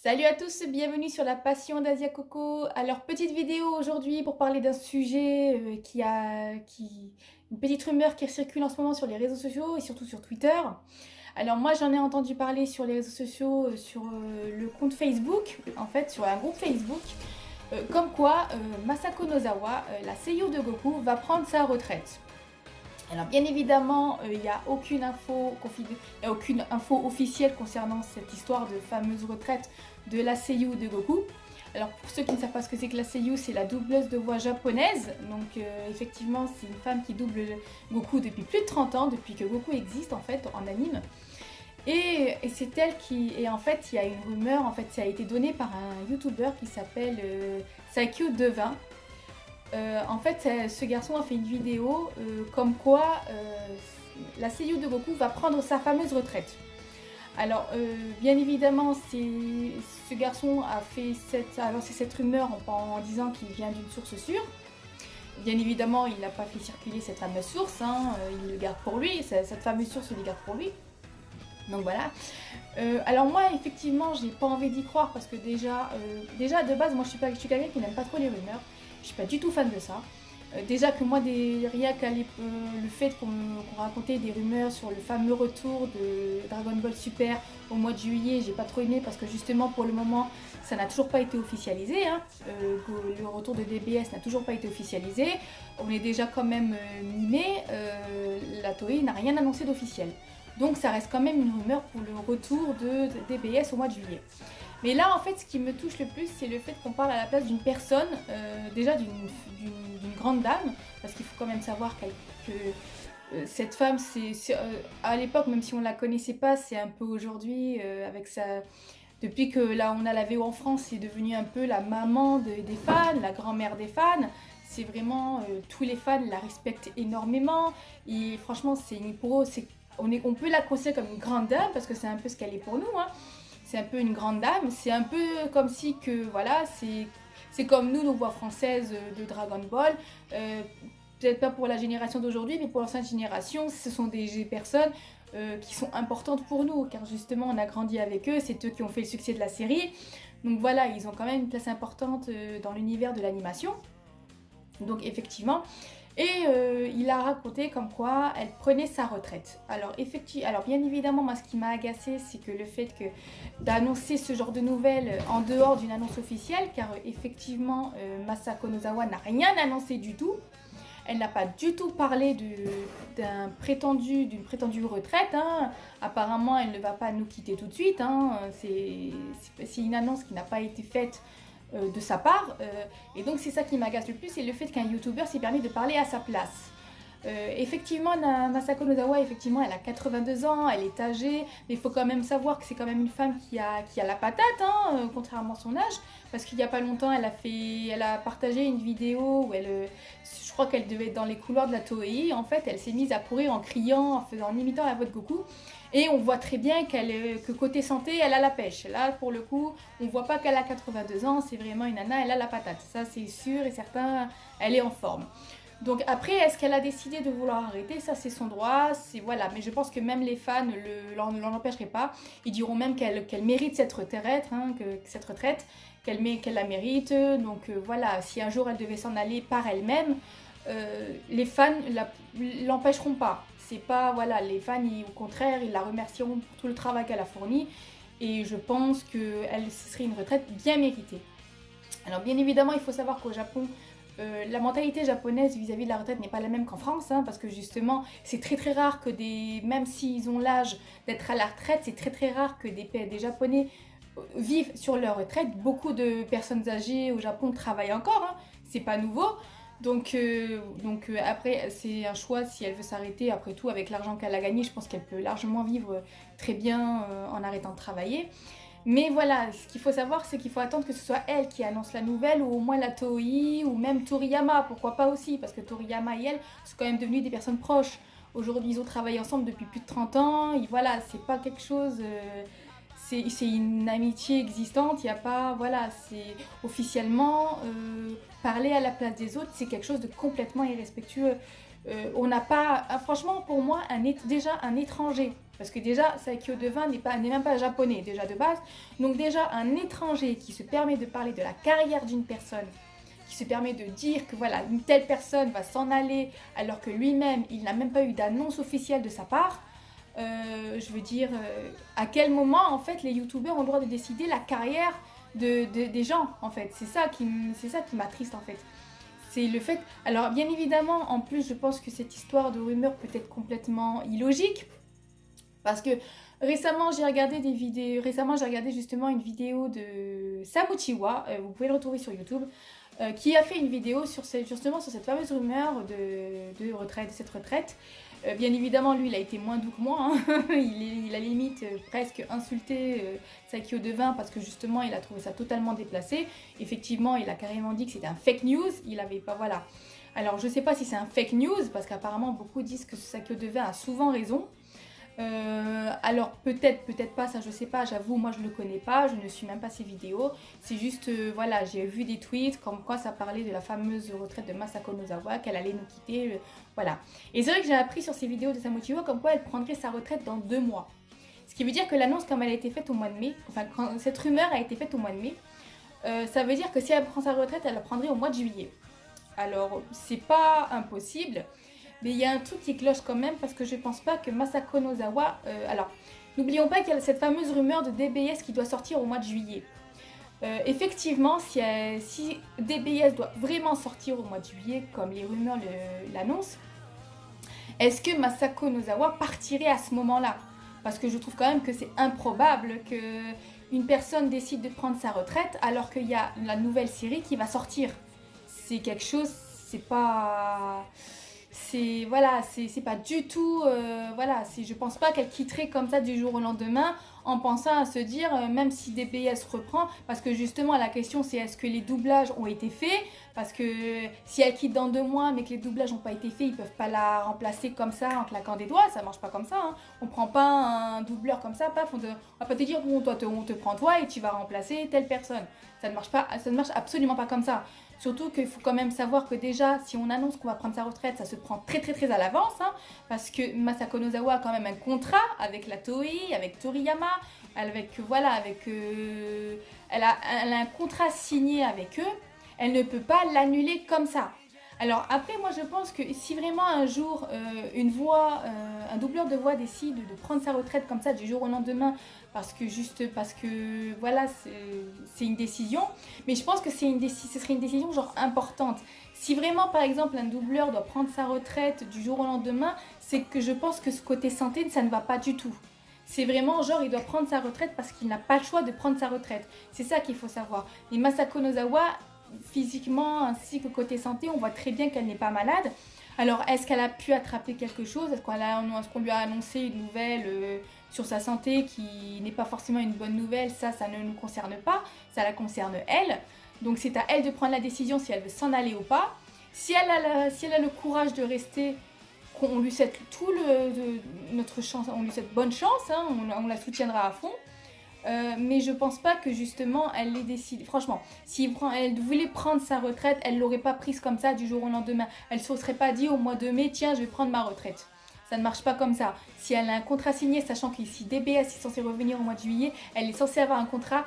Salut à tous, bienvenue sur la passion d'Asia Coco. Alors, petite vidéo aujourd'hui pour parler d'un sujet une petite rumeur qui circule en ce moment sur les réseaux sociaux et surtout sur Twitter. Alors moi j'en ai entendu parler sur les réseaux sociaux, sur le compte Facebook, en fait sur un groupe Facebook, comme quoi Masako Nozawa, la seiyuu de Goku, va prendre sa retraite. Alors bien évidemment, il n'y a y a aucune info officielle concernant cette histoire de fameuse retraite de la seiyuu de Goku. Alors pour ceux qui ne savent pas ce que c'est que la seiyuu, c'est la doubleuse de voix japonaise. Donc effectivement, c'est une femme qui double Goku depuis plus de 30 ans, depuis que Goku existe en fait en anime. Et c'est elle qui... Et en fait, il y a une rumeur, en fait, ça a été donné par un YouTuber qui s'appelle Saikyu Devin. En fait, ce garçon a fait une vidéo comme quoi la seiyuu de Goku va prendre sa fameuse retraite. Alors, bien évidemment, ce garçon a lancé cette rumeur en disant qu'il vient d'une source sûre. Bien évidemment, il n'a pas fait circuler cette fameuse source, hein, il le garde pour lui, cette fameuse source, il le garde pour lui. Donc voilà. Alors moi, effectivement, j'ai pas envie d'y croire parce que déjà de base, moi je suis quelqu'un qui n'aime pas trop les rumeurs. Je suis pas du tout fan de ça. Déjà que moi, rien qu'à le fait qu'on racontait des rumeurs sur le fameux retour de Dragon Ball Super au mois de juillet, j'ai pas trop aimé parce que justement pour le moment, ça n'a toujours pas été officialisé. Hein. Le retour de DBS n'a toujours pas été officialisé. On est déjà quand même mi-mai, la Toei n'a rien annoncé d'officiel. Donc ça reste quand même une rumeur pour le retour de DBS au mois de juillet. Mais là, en fait, ce qui me touche le plus, c'est le fait qu'on parle à la place d'une personne, déjà d'une grande dame, parce qu'il faut quand même savoir que cette femme, à l'époque, même si on la connaissait pas, c'est un peu aujourd'hui, depuis que là on a la VO en France, c'est devenu un peu la maman des fans, la grand-mère des fans. C'est vraiment, tous les fans la respectent énormément, et franchement, pour eux, on peut la considérer comme une grande dame, parce que c'est un peu ce qu'elle est pour nous, hein. C'est un peu une grande dame, c'est un peu comme si que, voilà, c'est comme nous, nos voix françaises de Dragon Ball. Peut-être pas pour la génération d'aujourd'hui, mais pour l'ancienne génération, ce sont des personnes qui sont importantes pour nous, car justement, on a grandi avec eux, c'est eux qui ont fait le succès de la série. Donc voilà, ils ont quand même une place importante dans l'univers de l'animation. Donc effectivement, il a raconté comme quoi elle prenait sa retraite. Alors bien évidemment, moi ce qui m'a agacé, c'est que le fait d'annoncer ce genre de nouvelles en dehors d'une annonce officielle, car effectivement Masako Nozawa n'a rien annoncé du tout. Elle n'a pas du tout parlé d'une prétendue retraite. Hein. Apparemment, elle ne va pas nous quitter tout de suite. Hein. C'est une annonce qui n'a pas été faite de sa part. Et donc c'est ça qui m'agace le plus, c'est le fait qu'un YouTuber s'est permis de parler à sa place. Effectivement, Masako Nozawa, effectivement, elle a 82 ans, elle est âgée, mais il faut quand même savoir que c'est quand même une femme qui a la patate, hein, contrairement à son âge, parce qu'il n'y a pas longtemps, elle a partagé une vidéo où je crois qu'elle devait être dans les couloirs de la Toei, en fait, elle s'est mise à courir en criant, en imitant la voix de Goku, et on voit très bien que côté santé, elle a la pêche. Là, pour le coup, on voit pas qu'elle a 82 ans, c'est vraiment une nana, elle a la patate. Ça, c'est sûr et certain, elle est en forme. Donc après, est-ce qu'elle a décidé de vouloir arrêter? Ça, c'est son droit, voilà. Mais je pense que même les fans ne l'en empêcheraient pas. Ils diront même qu'elle mérite cette retraite, hein, qu'elle la mérite. Donc voilà, si un jour elle devait s'en aller par elle-même, les fans l'empêcheront pas. C'est pas, voilà, les fans, au contraire, ils la remercieront pour tout le travail qu'elle a fourni. Et je pense que ce serait une retraite bien méritée. Alors bien évidemment, il faut savoir qu'au Japon, la mentalité japonaise vis-à-vis de la retraite n'est pas la même qu'en France, hein, parce que justement, c'est très très rare que même s'ils ont l'âge d'être à la retraite, c'est très très rare que des Japonais vivent sur leur retraite. Beaucoup de personnes âgées au Japon travaillent encore, hein, c'est pas nouveau. Donc après, c'est un choix si elle veut s'arrêter. Après tout, avec l'argent qu'elle a gagné, je pense qu'elle peut largement vivre très bien en arrêtant de travailler. Mais voilà, ce qu'il faut savoir, c'est qu'il faut attendre que ce soit elle qui annonce la nouvelle, ou au moins la Toei, ou même Toriyama, pourquoi pas aussi, parce que Toriyama et elle sont quand même devenus des personnes proches. Aujourd'hui, ils ont travaillé ensemble depuis plus de 30 ans, et voilà, c'est pas quelque chose... c'est une amitié existante, il n'y a pas... Voilà, c'est officiellement... parler à la place des autres, c'est quelque chose de complètement irrespectueux. On n'a pas, franchement pour moi, déjà un étranger, parce que déjà Saikyo Devin n'est même pas japonais déjà de base, donc déjà un étranger qui se permet de parler de la carrière d'une personne, qui se permet de dire que voilà, une telle personne va s'en aller alors que lui-même, il n'a même pas eu d'annonce officielle de sa part. Je veux dire, à quel moment en fait les youtubeurs ont le droit de décider la carrière des gens en fait. C'est ça qui m'attriste en fait. C'est le fait... Alors bien évidemment, en plus je pense que cette histoire de rumeur peut être complètement illogique. Parce que récemment j'ai regardé justement une vidéo de Sam Uchiwa, vous pouvez le retrouver sur YouTube, qui a fait une vidéo justement sur cette fameuse rumeur de retraite, de cette retraite. Bien évidemment, lui, il a été moins doux que moi. Hein. Il a limite presque insulté Saikyo Devin parce que justement, il a trouvé ça totalement déplacé. Effectivement, il a carrément dit que c'était un fake news. Il avait pas, voilà. Alors, je sais pas si c'est un fake news parce qu'apparemment, beaucoup disent que Saikyo Devin a souvent raison. Alors peut-être pas, ça je sais pas, j'avoue, moi je le connais pas, je ne suis même pas ses vidéos, c'est juste, voilà, j'ai vu des tweets comme quoi ça parlait de la fameuse retraite de Masako Nozawa, qu'elle allait nous quitter, voilà. Et c'est vrai que j'ai appris sur ces vidéos de Sam Uchiwa comme quoi elle prendrait sa retraite dans 2 mois. Ce qui veut dire que l'annonce, comme elle a été faite au mois de mai, enfin quand cette rumeur a été faite au mois de mai, ça veut dire que si elle prend sa retraite, elle la prendrait au mois de juillet. Alors c'est pas impossible. Mais il y a un truc qui cloche quand même parce que je pense pas que Masako Nozawa... alors, n'oublions pas qu'il y a cette fameuse rumeur de DBS qui doit sortir au mois de juillet. Effectivement, si DBS doit vraiment sortir au mois de juillet, comme les rumeurs l'annoncent, est-ce que Masako Nozawa partirait à ce moment-là? Parce que je trouve quand même que c'est improbable qu'une personne décide de prendre sa retraite alors qu'il y a la nouvelle série qui va sortir. C'est quelque chose, c'est pas... voilà, c'est pas du tout, voilà, je pense pas qu'elle quitterait comme ça du jour au lendemain en pensant à se dire, même si DBS reprend, parce que justement la question c'est est-ce que les doublages ont été faits, parce que si elle quitte dans 2 mois mais que les doublages n'ont pas été faits, ils peuvent pas la remplacer comme ça en claquant des doigts, ça marche pas comme ça, hein. On prend pas un doubleur comme ça, paf, on va pas te dire bon toi on te prend toi et tu vas remplacer telle personne, ça ne marche absolument pas comme ça. Surtout qu'il faut quand même savoir que déjà, si on annonce qu'on va prendre sa retraite, ça se prend très très très à l'avance, hein, parce que Masako Nozawa a quand même un contrat avec la Toei, avec Toriyama, elle a un contrat signé avec eux, elle ne peut pas l'annuler comme ça. Alors après, moi je pense que si vraiment un jour un doubleur de voix décide de prendre sa retraite comme ça du jour au lendemain, parce que voilà, c'est une décision, mais je pense que ce serait une décision genre importante. Si vraiment par exemple un doubleur doit prendre sa retraite du jour au lendemain, c'est que je pense que ce côté santé, ça ne va pas du tout. C'est vraiment genre il doit prendre sa retraite parce qu'il n'a pas le choix de prendre sa retraite. C'est ça qu'il faut savoir. Et Masako Nozawa, physiquement ainsi que côté santé, on voit très bien qu'elle n'est pas malade. Alors est-ce qu'elle a pu attraper quelque chose? Est-ce qu'on lui a annoncé une nouvelle sur sa santé qui n'est pas forcément une bonne nouvelle? Ça ne nous concerne pas, ça la concerne elle. Donc c'est à elle de prendre la décision si elle veut s'en aller ou pas. Si elle a le courage de rester, qu'on lui souhaite notre chance, on lui souhaite bonne chance, hein, on la soutiendra à fond. Mais je pense pas que justement elle l'ait décidé. Franchement, si elle voulait prendre sa retraite, elle l'aurait pas prise comme ça du jour au lendemain. Elle se serait pas dit au mois de mai, tiens, je vais prendre ma retraite. Ça ne marche pas comme ça. Si elle a un contrat signé, sachant que si DBS est censé revenir au mois de juillet, elle est censée avoir un contrat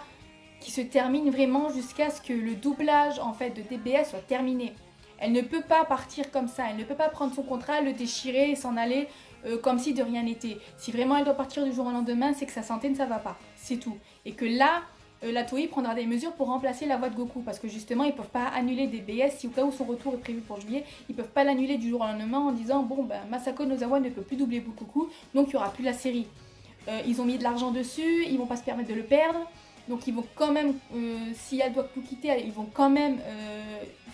qui se termine vraiment jusqu'à ce que le doublage en fait de DBS soit terminé. Elle ne peut pas partir comme ça. Elle ne peut pas prendre son contrat, le déchirer et s'en aller comme si de rien n'était. Si vraiment elle doit partir du jour au lendemain, c'est que sa santé ne ça va pas. C'est tout. Et que là, la Toei prendra des mesures pour remplacer la voix de Goku. Parce que justement, ils ne peuvent pas annuler DBS. Si au cas où son retour est prévu pour juillet, ils ne peuvent pas l'annuler du jour au lendemain en disant bon, ben, Masako Nozawa ne peut plus doubler Goku, donc il n'y aura plus la série. Ils ont mis de l'argent dessus, ils ne vont pas se permettre de le perdre. Donc ils vont quand même, si elle doit tout quitter, ils vont quand même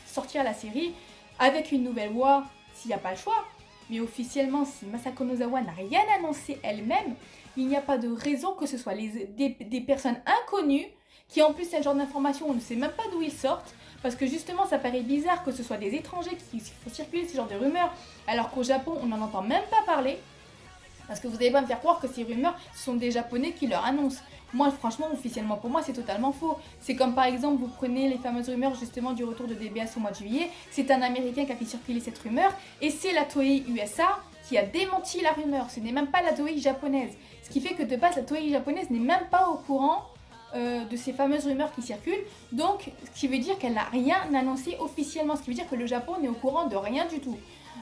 sortir la série avec une nouvelle voix s'il n'y a pas le choix. Mais officiellement, si Masako Nozawa n'a rien annoncé elle-même, il n'y a pas de raison que ce soit des personnes inconnues qui en plus c'est le genre d'informations on ne sait même pas d'où ils sortent, parce que justement ça paraît bizarre que ce soit des étrangers qui font circuler ce genre de rumeurs, alors qu'au Japon on n'en entend même pas parler. Parce que vous n'allez pas me faire croire que ces rumeurs, ce sont des Japonais qui leur annoncent. Moi, franchement, officiellement, pour moi, c'est totalement faux. C'est comme par exemple, vous prenez les fameuses rumeurs justement du retour de DBS au mois de juillet. C'est un Américain qui a fait circuler cette rumeur et c'est la Toei USA qui a démenti la rumeur. Ce n'est même pas la Toei japonaise. Ce qui fait que de base, la Toei japonaise n'est même pas au courant de ces fameuses rumeurs qui circulent. Donc, ce qui veut dire qu'elle n'a rien annoncé officiellement. Ce qui veut dire que le Japon n'est au courant de rien du tout.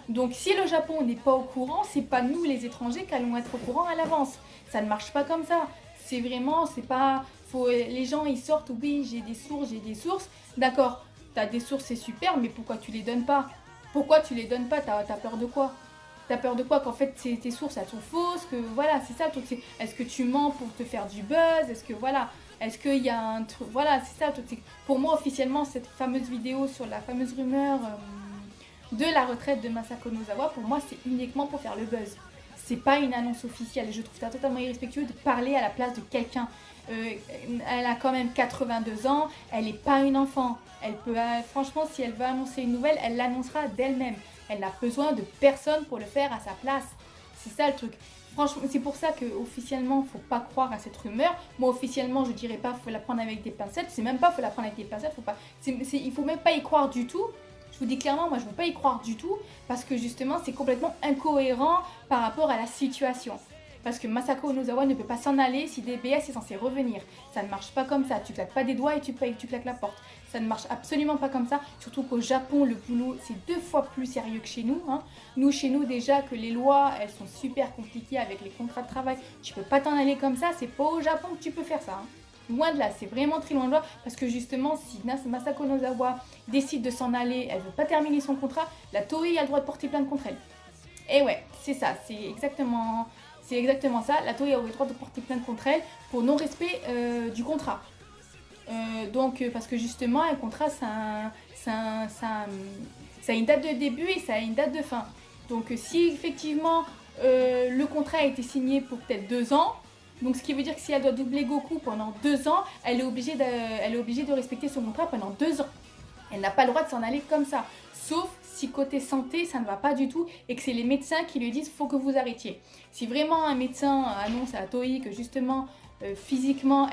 Donc, si le Japon n'est pas au courant, c'est pas nous les étrangers qui allons être au courant à l'avance. Ça ne marche pas comme ça. C'est vraiment, c'est pas... les gens, ils sortent, oui, j'ai des sources. D'accord, t'as des sources, c'est super, mais pourquoi tu les donnes pas? Pourquoi tu les donnes pas? T'as peur de quoi? T'as peur de quoi? Qu'en fait, tes sources, elles sont fausses, que voilà, c'est ça le truc. Est-ce que tu mens pour te faire du buzz? Est-ce que, voilà, est-ce qu'il y a un truc... Voilà, c'est ça le truc. Pour moi, officiellement, cette fameuse vidéo sur la fameuse rumeur de la retraite de Masako Nozawa, pour moi, c'est uniquement pour faire le buzz. C'est pas une annonce officielle. Je trouve ça totalement irrespectueux de parler à la place de quelqu'un. Elle a quand même 82 ans, elle n'est pas une enfant. Elle peut, franchement, si elle veut annoncer une nouvelle, elle l'annoncera d'elle-même. Elle n'a besoin de personne pour le faire à sa place. C'est ça le truc. Franchement, c'est pour ça qu'officiellement, il ne faut pas croire à cette rumeur. Moi, officiellement, je dirais pas, faut la prendre avec des pincettes. C'est même pas, faut la prendre avec des pincettes. Il faut même pas y croire du tout. Je vous dis clairement, moi je ne veux pas y croire du tout parce que justement c'est complètement incohérent par rapport à la situation. Parce que Masako Nozawa ne peut pas s'en aller si DBS est censé revenir. Ça ne marche pas comme ça. Tu claques pas des doigts et tu claques la porte. Ça ne marche absolument pas comme ça. Surtout qu'au Japon, le boulot c'est 2 fois plus sérieux que chez nous. Nous, chez nous déjà que les lois, elles sont super compliquées avec les contrats de travail. Tu peux pas t'en aller comme ça. C'est pas au Japon que tu peux faire ça. Loin de là, c'est vraiment très loin de là parce que justement, si Masako Nozawa décide de s'en aller, elle veut pas terminer son contrat, la Toei a le droit de porter plainte contre elle. Et ouais, c'est ça, c'est exactement ça. La Toei a le droit de porter plainte contre elle pour non-respect du contrat. Parce que justement, un contrat, ça a une date de début et ça a une date de fin. Donc si effectivement le contrat a été signé pour peut-être 2 ans, donc ce qui veut dire que si elle doit doubler Goku pendant 2 ans, elle est obligée de respecter son contrat pendant 2 ans. Elle n'a pas le droit de s'en aller comme ça. Sauf si côté santé, ça ne va pas du tout et que c'est les médecins qui lui disent « faut que vous arrêtiez ». Si vraiment un médecin annonce à la Toei que justement, physiquement,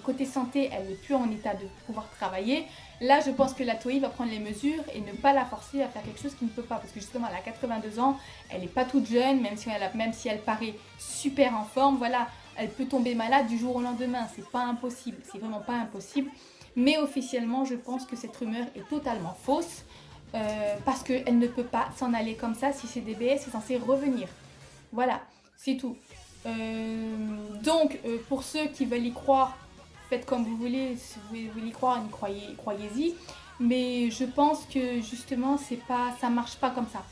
côté santé, elle n'est plus en état de pouvoir travailler, là je pense que la Toei va prendre les mesures et ne pas la forcer à faire quelque chose qu'il ne peut pas. Parce que justement, elle a 82 ans, elle n'est pas toute jeune, même si elle paraît super en forme, voilà, elle peut tomber malade du jour au lendemain, c'est pas impossible, c'est vraiment pas impossible. Mais officiellement, je pense que cette rumeur est totalement fausse parce qu'elle ne peut pas s'en aller comme ça si c'est DBS est censé revenir. Voilà, c'est tout. Pour ceux qui veulent y croire, faites comme vous voulez. Si vous voulez y croire, croyez-y. Mais je pense que justement, ça marche pas comme ça.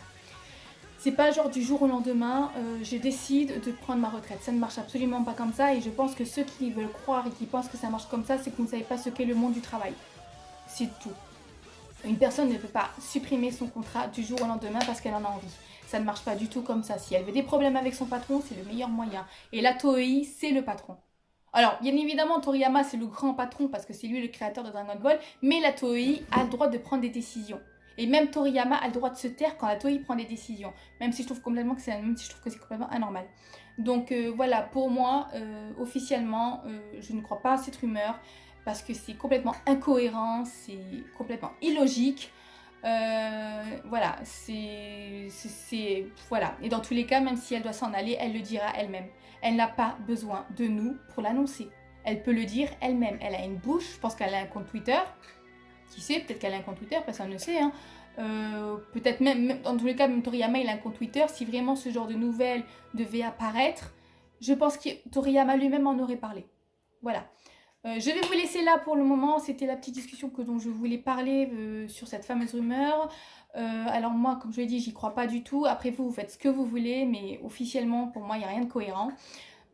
C'est pas genre du jour au lendemain, je décide de prendre ma retraite. Ça ne marche absolument pas comme ça et je pense que ceux qui veulent croire et qui pensent que ça marche comme ça, c'est que vous ne savez pas ce qu'est le monde du travail. C'est tout. Une personne ne peut pas supprimer son contrat du jour au lendemain parce qu'elle en a envie. Ça ne marche pas du tout comme ça. Si elle veut des problèmes avec son patron, c'est le meilleur moyen. Et la Toei, c'est le patron. Alors, bien évidemment, Toriyama, c'est le grand patron parce que c'est lui le créateur de Dragon Ball, mais la Toei a le droit de prendre des décisions. Et même Toriyama a le droit de se taire quand la Toei prend des décisions. Même si je trouve que c'est complètement anormal. Donc voilà, pour moi, officiellement, je ne crois pas à cette rumeur. Parce que c'est complètement incohérent, c'est complètement illogique. Voilà, voilà. Et dans tous les cas, même si elle doit s'en aller, elle le dira elle-même. Elle n'a pas besoin de nous pour l'annoncer. Elle peut le dire elle-même. Elle a une bouche, je pense qu'elle a un compte Twitter. Qui sait, peut-être qu'elle a un compte Twitter, personne ne sait. Peut-être même, dans tous les cas, même Toriyama, il a un compte Twitter. Si vraiment ce genre de nouvelles devait apparaître, je pense que Toriyama lui-même en aurait parlé. Voilà. Je vais vous laisser là pour le moment. C'était la petite discussion dont je voulais parler sur cette fameuse rumeur. Alors moi, comme je l'ai dit, j'y crois pas du tout. Après vous faites ce que vous voulez, mais officiellement, pour moi, il n'y a rien de cohérent.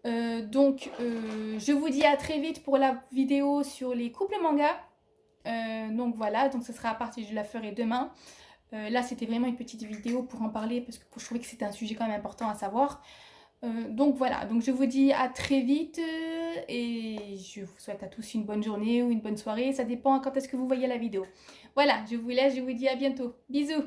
Je vous dis à très vite pour la vidéo sur les couples manga. Donc voilà, donc ce sera à partir, je la ferai demain. Là, c'était vraiment une petite vidéo pour en parler parce que je trouvais que c'était un sujet quand même important à savoir. Donc voilà, donc je vous dis à très vite et je vous souhaite à tous une bonne journée ou une bonne soirée, ça dépend quand est-ce que vous voyez la vidéo. Voilà, je vous laisse, je vous dis à bientôt. Bisous!